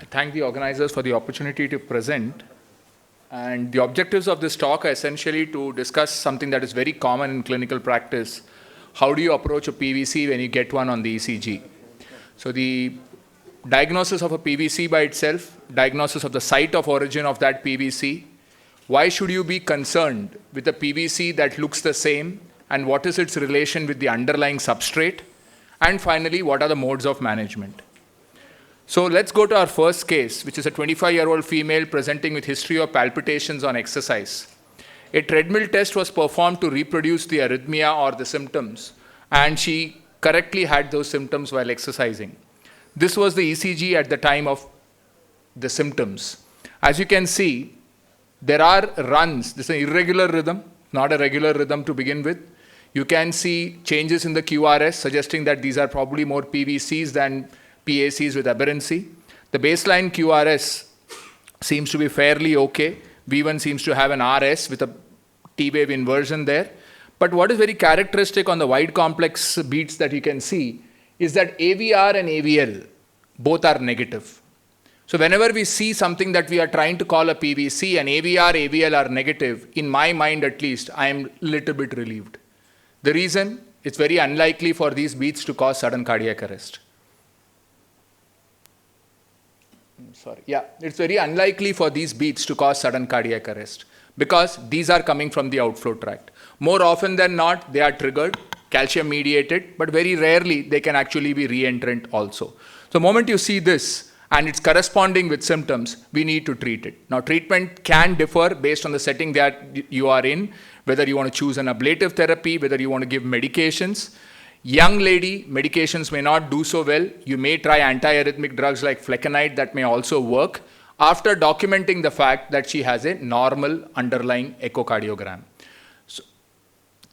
I thank the organizers for the opportunity to present. And the objectives of this talk are essentially to discuss something that is very common in clinical practice. How do you approach a PVC when you get one on the ECG? So the diagnosis of a PVC by itself, diagnosis of the site of origin of that PVC, why should you be concerned with a PVC that looks the same, and what is its relation with the underlying substrate, and finally, what are the modes of management? So let's go to our first case, which is a 25-year-old female presenting with history of palpitations on exercise. A treadmill test was performed to reproduce the arrhythmia or the symptoms, and she correctly had those symptoms while exercising. This was the ECG at the time of the symptoms. As you can see, there are runs. This is an irregular rhythm, not a regular rhythm to begin with. You can see changes in the QRS, suggesting that these are probably more PVCs than PACs with aberrancy. The baseline QRS seems to be fairly okay. V1 seems to have an RS with a T-wave inversion there. But what is very characteristic on the wide complex beats that you can see is that AVR and AVL both are negative. So whenever we see something that we are trying to call a PVC and AVR, AVL are negative, in my mind at least, I am a little bit relieved. The reason, it's very unlikely for these beats to cause sudden cardiac arrest. It's very unlikely for these beats to cause sudden cardiac arrest because these are coming from the outflow tract. More often than not, they are triggered, calcium mediated, but very rarely they can actually be re-entrant also. So the moment you see this and it's corresponding with symptoms, we need to treat it. Now treatment can differ based on the setting that you are in, whether you want to choose an ablative therapy, whether you want to give medications. Young lady, medications may not do so well. You may try antiarrhythmic drugs like flecainide that may also work after documenting the fact that she has a normal underlying echocardiogram. So,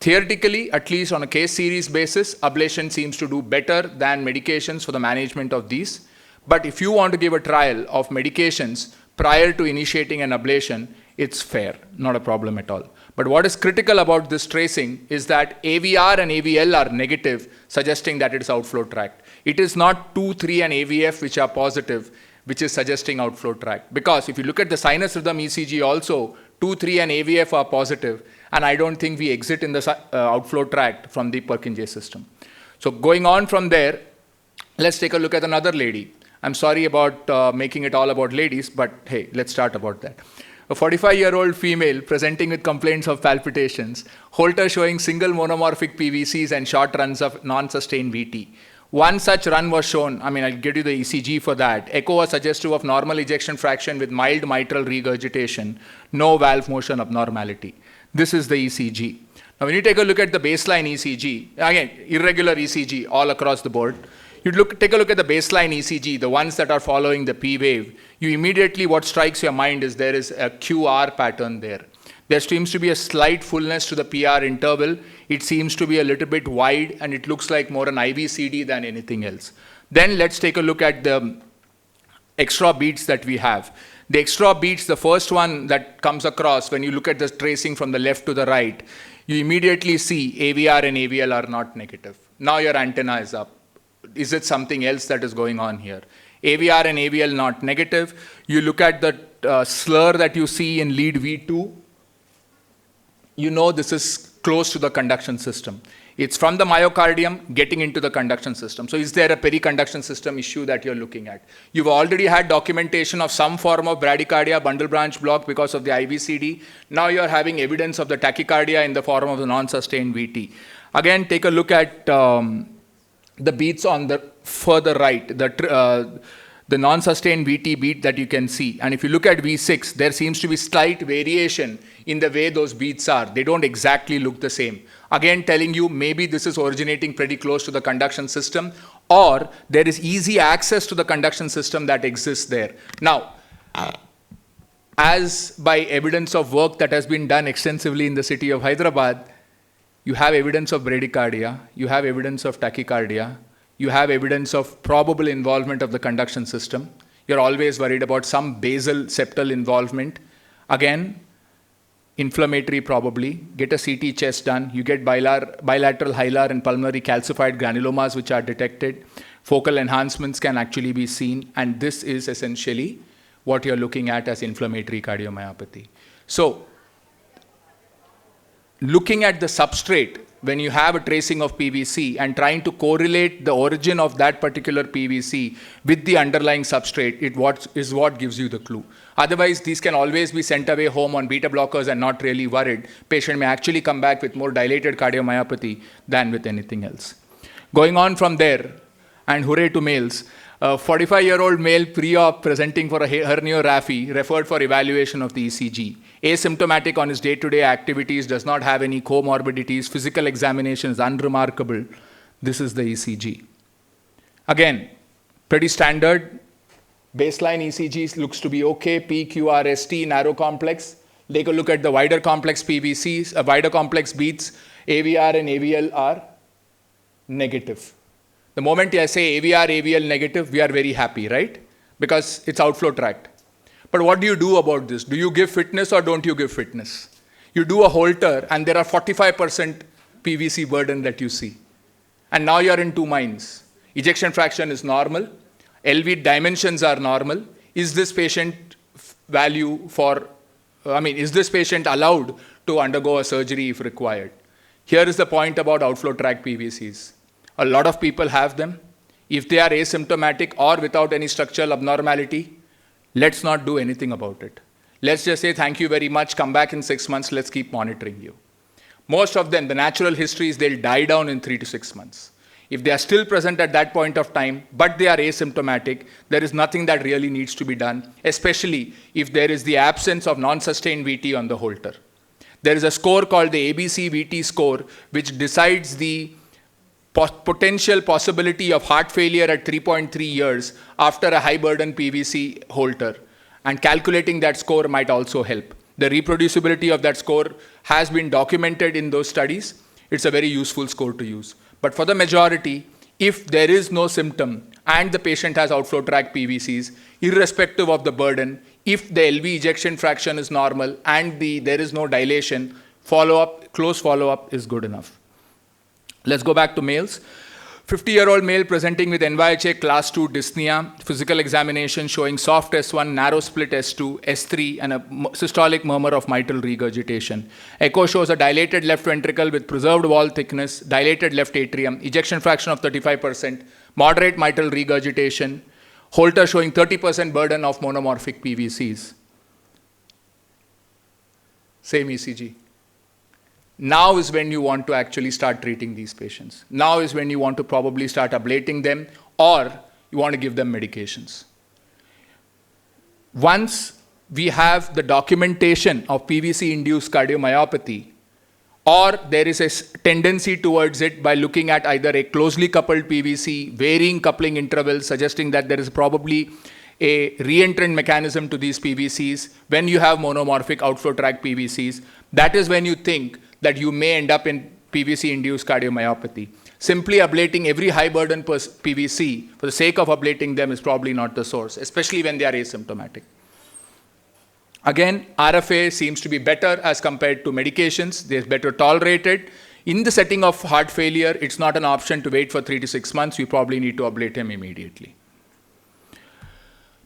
theoretically, at least on a case series basis, ablation seems to do better than medications for the management of these. But if you want to give a trial of medications prior to initiating an ablation, it's fair, not a problem at all. But what is critical about this tracing is that AVR and AVL are negative, suggesting that it is outflow tract. It is not 2, 3 and AVF which are positive, which is suggesting outflow tract. Because if you look at the sinus rhythm ECG also, 2, 3 and AVF are positive, and I don't think we exit in the outflow tract from the Purkinje system. So going on from there, let's take a look at another lady. I'm sorry about making it all about ladies, but hey, let's start about that. A 45-year-old female presenting with complaints of palpitations, Holter showing single monomorphic PVCs and short runs of non-sustained VT. One such run was shown, I'll get you the ECG for that. Echo was suggestive of normal ejection fraction with mild mitral regurgitation, no valve motion abnormality. This is the ECG. Now when you take a look at the baseline ECG, again, irregular ECG all across the board, take a look at the baseline ECG, the ones that are following the P wave. You immediately, what strikes your mind is there is a QR pattern there. There seems to be a slight fullness to the PR interval. It seems to be a little bit wide, and it looks like more an IVCD than anything else. Then let's take a look at the extra beats that we have. The extra beats, the first one that comes across when you look at the tracing from the left to the right, you immediately see AVR and AVL are not negative. Now your antenna is up. Is it something else that is going on here? AVR and AVL not negative. You look at the slur that you see in lead V2, you know this is close to the conduction system. It's from the myocardium getting into the conduction system. So is there a periconduction system issue that you're looking at? You've already had documentation of some form of bradycardia, bundle branch block because of the IVCD. Now you're having evidence of the tachycardia in the form of the non-sustained VT. Again, take a look at the beats on the further right, the non-sustained VT beat that you can see. And if you look at V6, there seems to be slight variation in the way those beats are. They don't exactly look the same. Again, telling you maybe this is originating pretty close to the conduction system, or there is easy access to the conduction system that exists there. Now, as by evidence of work that has been done extensively in the city of Hyderabad, you have evidence of bradycardia, you have evidence of tachycardia, you have evidence of probable involvement of the conduction system. You're always worried about some basal septal involvement. Again, inflammatory probably, get a CT chest done, you get bilateral hilar and pulmonary calcified granulomas which are detected, focal enhancements can actually be seen, and this is essentially what you're looking at as inflammatory cardiomyopathy. So, looking at the substrate, when you have a tracing of PVC and trying to correlate the origin of that particular PVC with the underlying substrate, is what gives you the clue. Otherwise, these can always be sent away home on beta blockers and not really worried. Patient may actually come back with more dilated cardiomyopathy than with anything else. Going on from there, and hooray to males, a 45-year-old male pre-op presenting for a herniorrhaphy referred for evaluation of the ECG. Asymptomatic on his day-to-day activities, does not have any comorbidities, physical examination is unremarkable. This is the ECG. Again, pretty standard. Baseline ECG looks to be okay, PQRST, narrow complex. Take a look at the wider complex PVCs, wider complex beats, AVR and AVL are negative. The moment I say AVR, AVL negative, we are very happy, right? Because it's outflow tract. But what do you do about this? Do you give fitness or don't you give fitness? You do a Holter and there are 45% PVC burden that you see. And now you're in two minds. Ejection fraction is normal. LV dimensions are normal. Is this patient is this patient allowed to undergo a surgery if required? Here is the point about outflow tract PVCs. A lot of people have them. If they are asymptomatic or without any structural abnormality, let's not do anything about it. Let's just say, thank you very much, come back in 6 months, let's keep monitoring you. Most of them, the natural history is they'll die down in 3 to 6 months. If they are still present at that point of time, but they are asymptomatic, there is nothing that really needs to be done, especially if there is the absence of non-sustained VT on the Holter. There is a score called the ABC VT score, which decides the potential possibility of heart failure at 3.3 years after a high burden PVC Holter. And calculating that score might also help. The reproducibility of that score has been documented in those studies. It's a very useful score to use. But for the majority, if there is no symptom and the patient has outflow tract PVCs, irrespective of the burden, if the LV ejection fraction is normal and there is no dilation, close follow-up is good enough. Let's go back to males. 50-year-old male presenting with NYHA class 2 dyspnea, physical examination showing soft S1, narrow split S2, S3, and a systolic murmur of mitral regurgitation. Echo shows a dilated left ventricle with preserved wall thickness, dilated left atrium, ejection fraction of 35%, moderate mitral regurgitation, Holter showing 30% burden of monomorphic PVCs. Same ECG. Now is when you want to actually start treating these patients. Now is when you want to probably start ablating them or you want to give them medications. Once we have the documentation of PVC-induced cardiomyopathy, or there is a tendency towards it by looking at either a closely coupled PVC, varying coupling intervals, suggesting that there is probably a reentrant mechanism to these PVCs. When you have monomorphic outflow tract PVCs, that is when you think that you may end up in PVC-induced cardiomyopathy. Simply ablating every high-burden PVC for the sake of ablating them is probably not the source, especially when they are asymptomatic. Again, RFA seems to be better as compared to medications. They're better tolerated. In the setting of heart failure, it's not an option to wait for 3 to 6 months. You probably need to ablate him immediately.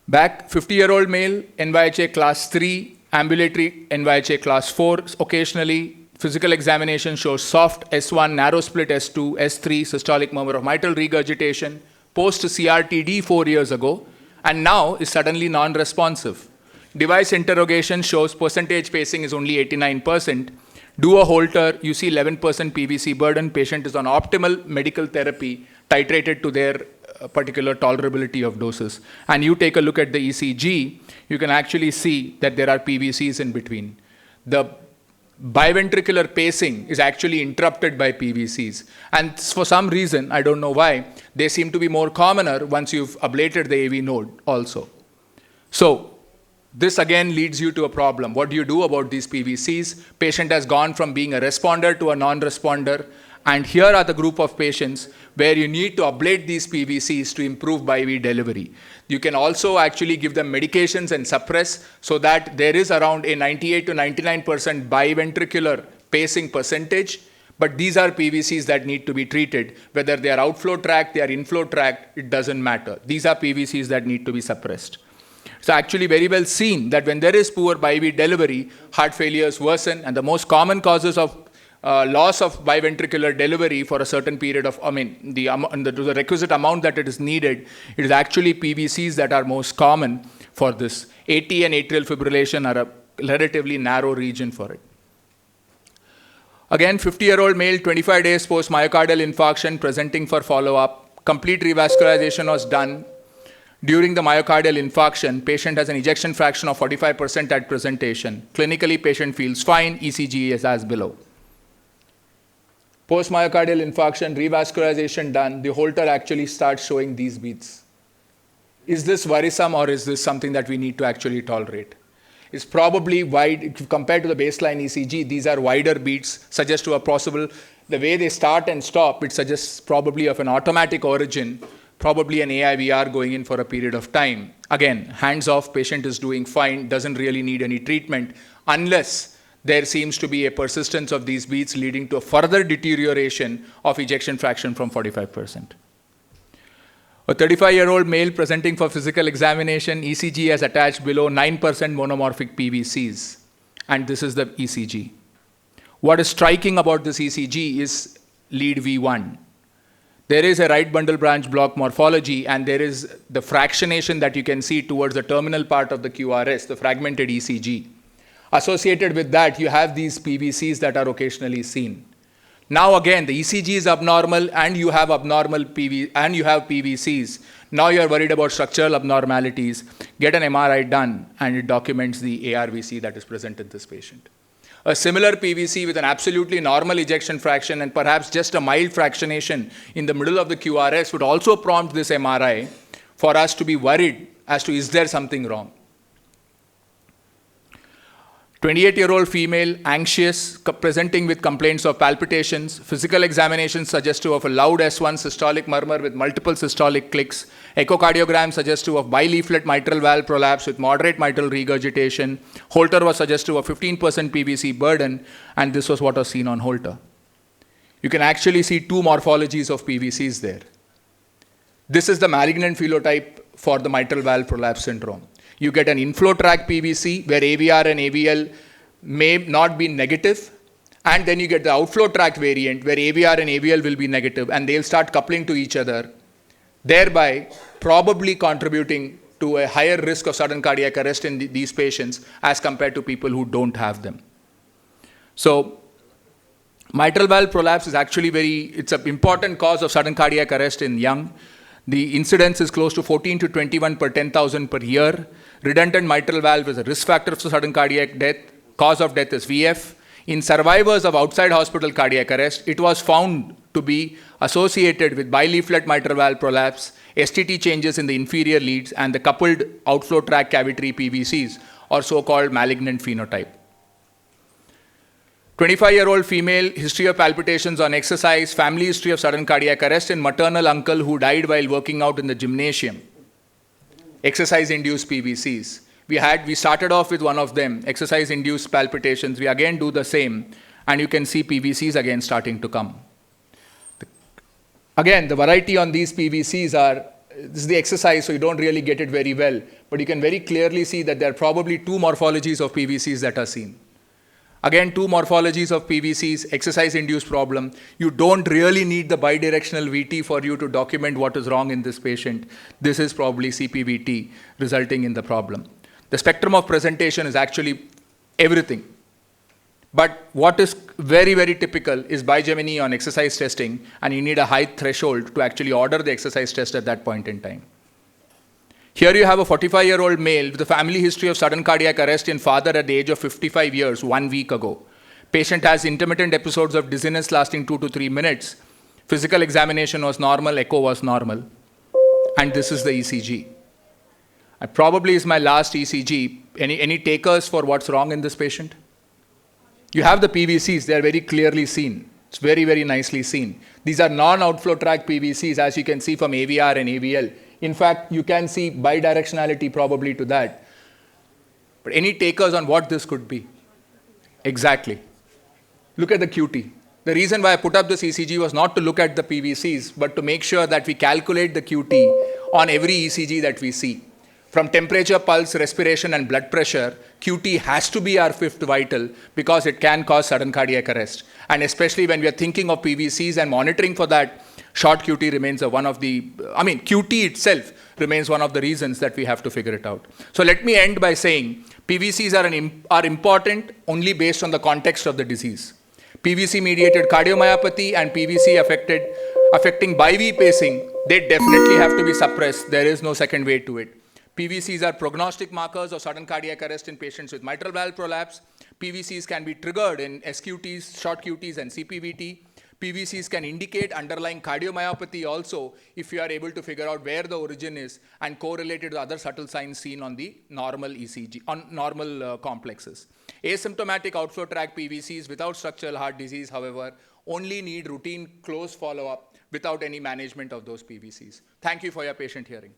Back, 50-year-old male, NYHA class 3, ambulatory NYHA class 4, occasionally. Physical examination shows soft S1, narrow split S2, S3, systolic murmur of mitral regurgitation, post CRTD 4 years ago, and now is suddenly non-responsive. Device interrogation shows percentage pacing is only 89%. Do a Holter, you see 11% PVC burden. Patient is on optimal medical therapy, titrated to their particular tolerability of doses. And you take a look at the ECG, you can actually see that there are PVCs in between. The biventricular pacing is actually interrupted by PVCs. And for some reason, I don't know why, they seem to be more commoner once you've ablated the AV node also. So this again leads you to a problem. What do you do about these PVCs? Patient has gone from being a responder to a non-responder, And here are the group of patients where you need to ablate these PVCs to improve IV delivery. You can also actually give them medications and suppress so that there is around a 98 to 99% biventricular pacing percentage. But these are PVCs that need to be treated. Whether they are outflow tract, they are inflow tract, it doesn't matter. These are PVCs that need to be suppressed. It's actually very well seen that when there is poor IV delivery, heart failures worsen, and the most common causes of loss of biventricular delivery for a certain period of, the requisite amount that it is needed, it is actually PVCs that are most common for this. AT and atrial fibrillation are a relatively narrow region for it. Again, 50-year-old male, 25 days post myocardial infarction, presenting for follow-up. Complete revascularization was done. During the myocardial infarction, patient has an ejection fraction of 45% at presentation. Clinically, patient feels fine. ECG is as below. Post myocardial infarction, revascularization done. The Holter actually starts showing these beats. Is this worrisome, or is this something that we need to actually tolerate? It's probably wide. If you compare to the baseline ECG, these are wider beats, suggest to a possible, the way they start and stop, it suggests probably of an automatic origin, probably an AIVR going in for a period of time. Again, hands off, patient is doing fine, doesn't really need any treatment, unless there seems to be a persistence of these beats leading to a further deterioration of ejection fraction from 45%. A 35-year-old male presenting for physical examination, ECG has attached below 9% monomorphic PVCs, and this is the ECG. What is striking about this ECG is lead V1. There is a right bundle branch block morphology, and there is the fractionation that you can see towards the terminal part of the QRS, the fragmented ECG. Associated with that, you have these PVCs that are occasionally seen. Now again, the ECG is abnormal, and you have PVCs. Now you are worried about structural abnormalities. Get an MRI done, and it documents the ARVC that is present in this patient. A similar PVC with an absolutely normal ejection fraction and perhaps just a mild fractionation in the middle of the QRS would also prompt this MRI for us to be worried as to, is there something wrong? 28-year-old female, anxious, presenting with complaints of palpitations. Physical examination suggestive of a loud S1 systolic murmur with multiple systolic clicks. Echocardiogram suggestive of bileaflet mitral valve prolapse with moderate mitral regurgitation. Holter was suggestive of 15% PVC burden, and this was what was seen on Holter. You can actually see two morphologies of PVCs there. This is the malignant phenotype for the mitral valve prolapse syndrome. You get an inflow tract PVC where AVR and AVL may not be negative, and then you get the outflow tract variant where AVR and AVL will be negative, and they'll start coupling to each other, thereby probably contributing to a higher risk of sudden cardiac arrest in these patients as compared to people who don't have them. So mitral valve prolapse is actually it's an important cause of sudden cardiac arrest in young. The incidence is close to 14 to 21 per 10,000 per year. Redundant mitral valve is a risk factor for sudden cardiac death. Cause of death is VF. In survivors of outside hospital cardiac arrest, it was found to be associated with bileaflet mitral valve prolapse, STT changes in the inferior leads, and the coupled outflow tract cavitary PVCs, or so-called malignant phenotype. 25-year-old female, history of palpitations on exercise, family history of sudden cardiac arrest, and maternal uncle who died while working out in the gymnasium. Exercise-induced PVCs. We started off with one of them, exercise-induced palpitations. We again do the same, and you can see PVCs again starting to come. Again, the variety on these PVCs this is the exercise, so you don't really get it very well, but you can very clearly see that there are probably two morphologies of PVCs that are seen. Again, two morphologies of PVCs, exercise-induced problem. You don't really need the bidirectional VT for you to document what is wrong in this patient. This is probably CPVT resulting in the problem. The spectrum of presentation is actually everything. But what is very, very typical is bigeminy on exercise testing, and you need a high threshold to actually order the exercise test at that point in time. Here you have a 45-year-old male with a family history of sudden cardiac arrest in father at the age of 55 years, 1 week ago. Patient has intermittent episodes of dizziness lasting 2 to 3 minutes. Physical examination was normal, echo was normal. And this is the ECG. Probably is my last ECG. Any takers for what's wrong in this patient? You have the PVCs, they are very clearly seen. It's very, very nicely seen. These are non-outflow tract PVCs, as you can see from AVR and AVL. In fact, you can see bidirectionality probably to that. But any takers on what this could be? Exactly. Look at the QT. The reason why I put up this ECG was not to look at the PVCs, but to make sure that we calculate the QT on every ECG that we see. From temperature, pulse, respiration, and blood pressure, QT has to be our fifth vital because it can cause sudden cardiac arrest. And especially when we are thinking of PVCs and monitoring for that, short QT remains QT itself remains one of the reasons that we have to figure it out. So let me end by saying PVCs are important only based on the context of the disease. PVC-mediated cardiomyopathy and PVC affecting biV pacing, they definitely have to be suppressed. There is no second way to it. PVCs are prognostic markers of sudden cardiac arrest in patients with mitral valve prolapse. PVCs can be triggered in SQTs, short QTs, and CPVT. PVCs can indicate underlying cardiomyopathy also if you are able to figure out where the origin is and correlate it to other subtle signs seen on the normal ECG, on normal complexes. Asymptomatic outflow tract PVCs without structural heart disease, however, only need routine close follow-up without any management of those PVCs. Thank you for your patient hearing.